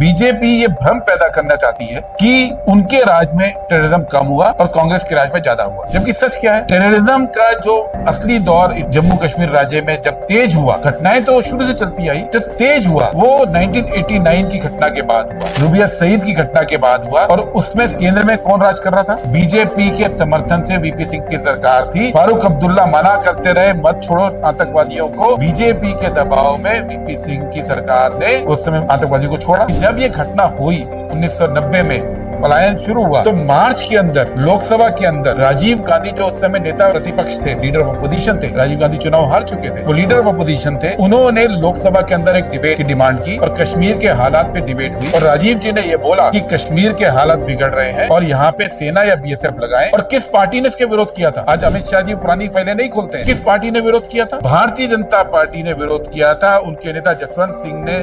BJP ये भ्रम पैदा करना चाहती है कि उनके राज में टेररिज्म कम हुआ और कांग्रेस के राज में ज्यादा हुआ, जबकि सच क्या है? टेररिज्म का जो असली दौर जम्मू कश्मीर राज्य में जब तेज हुआ, घटनाएं तो शुरू से चलती आई, जो तेज हुआ वो 1989 की घटना के बाद हुआ, रूबिया सईद की घटना के बाद हुआ। और उसमें केंद्र में कौन राज कर रहा था? बीजेपी के समर्थन से वीपी सिंह की सरकार थी। फारूक अब्दुल्ला मना करते रहे, मत छोड़ो आतंकवादियों को। बीजेपी के दबाव में वीपी सिंह की सरकार ने उस समय आतंकवादियों को छोड़ा। जब ये घटना हुई 1990 में, पलायन शुरू हुआ, तो मार्च के अंदर लोकसभा के अंदर राजीव गांधी, जो उस समय नेता प्रतिपक्ष थे, लीडर ऑफ अपोजिशन थे, राजीव गांधी चुनाव हार चुके थे, वो लीडर ऑफ अपोजिशन थे, उन्होंने लोकसभा के अंदर एक डिबेट की डिमांड की और कश्मीर के हालात पे डिबेट हुई। और राजीव जी ने ये बोला कि कश्मीर के हालात बिगड़ रहे हैं और यहाँ पे सेना या बीएसएफ लगाएं। और किस पार्टी ने इसके विरोध किया था? आज अमित शाह जी पुरानी फाइलें नहीं खोलते हैं। किस पार्टी ने विरोध किया था? भारतीय जनता पार्टी ने विरोध किया था। उनके नेता जसवंत सिंह ने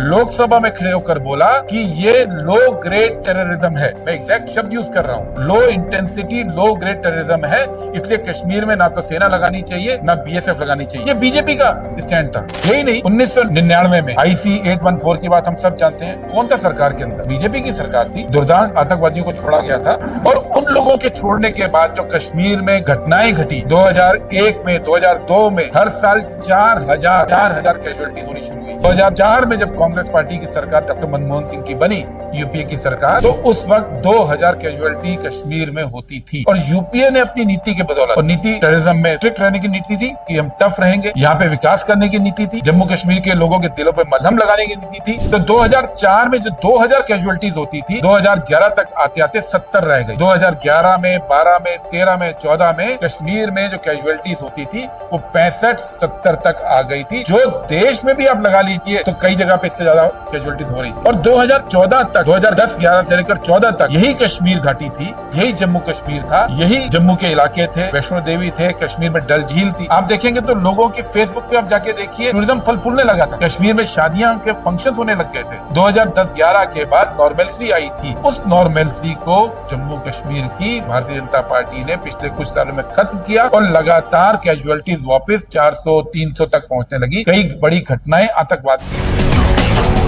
लोकसभा में खड़े होकर बोला कि ये लो ग्रेड टेररिज्म है। मैं एग्जैक्ट शब्द यूज कर रहा हूँ, low intensity low grade terrorism है, इसलिए कश्मीर में ना तो सेना लगानी चाहिए ना बीएसएफ लगानी चाहिए। ये बीजेपी का स्टैंड था। यही नहीं, 1999 में IC 814 की बात हम सब जानते हैं। कौन था सरकार के अंदर? बीजेपी की सरकार थी। दुर्दांत आतंकवादियों को छोड़ा गया था और उन लोगों के छोड़ने के बाद जो कश्मीर में घटनाएं घटी 2001 में, 2002 में, हर साल 4,000 कैजुअलिटी होनी शुरू हुई। 2004 में जब कांग्रेस पार्टी की सरकार डॉक्टर मनमोहन सिंह की बनी, यूपीए की सरकार, तो उस वक्त 2000 कैजुअलिटी कश्मीर में होती थी। और यूपीए ने अपनी नीति के बदौलत, और नीति टेररिज्म में स्ट्रिक्ट रहने की नीति थी कि हम टफ रहेंगे, यहाँ पे विकास करने की नीति थी, जम्मू कश्मीर के लोगों के दिलों पे मलहम लगाने की नीति थी। तो 2004 में जो 2000 कैजुअलिटीज होती थी, 2011 तक आते आते 70 रह गई। 2011 में, 12 में, 13 में, 14 में कश्मीर में जो कैजुअलिटीज होती थी वो 65-70 तक आ गई थी। जो देश में भी आप लगा लीजिए तो कई जगह पे इससे ज्यादा कैजुअलिटीज हो रही थी। और 2014 तक, 2010-11 से लेकर 14 तक यही कश्मीर घाटी थी, यही जम्मू कश्मीर था, यही जम्मू के इलाके थे, वैष्णो देवी थे, कश्मीर में डल झील थी। आप देखेंगे तो लोगों के फेसबुक पे आप जाके देखिए, टूरिज्म फल फूलने लगा था। कश्मीर में शादियां के फंक्शन होने लग गए थे। 2010-11 के बाद नॉर्मेलिटी आई थी। उस नॉर्मेलिटी को जम्मू कश्मीर की भारतीय जनता पार्टी ने पिछले कुछ सालों में खत्म किया और लगातार कैजुअलिटीज वापस 400-300 तक पहुंचने लगी। कई बड़ी घटनाएं आतंकवाद की।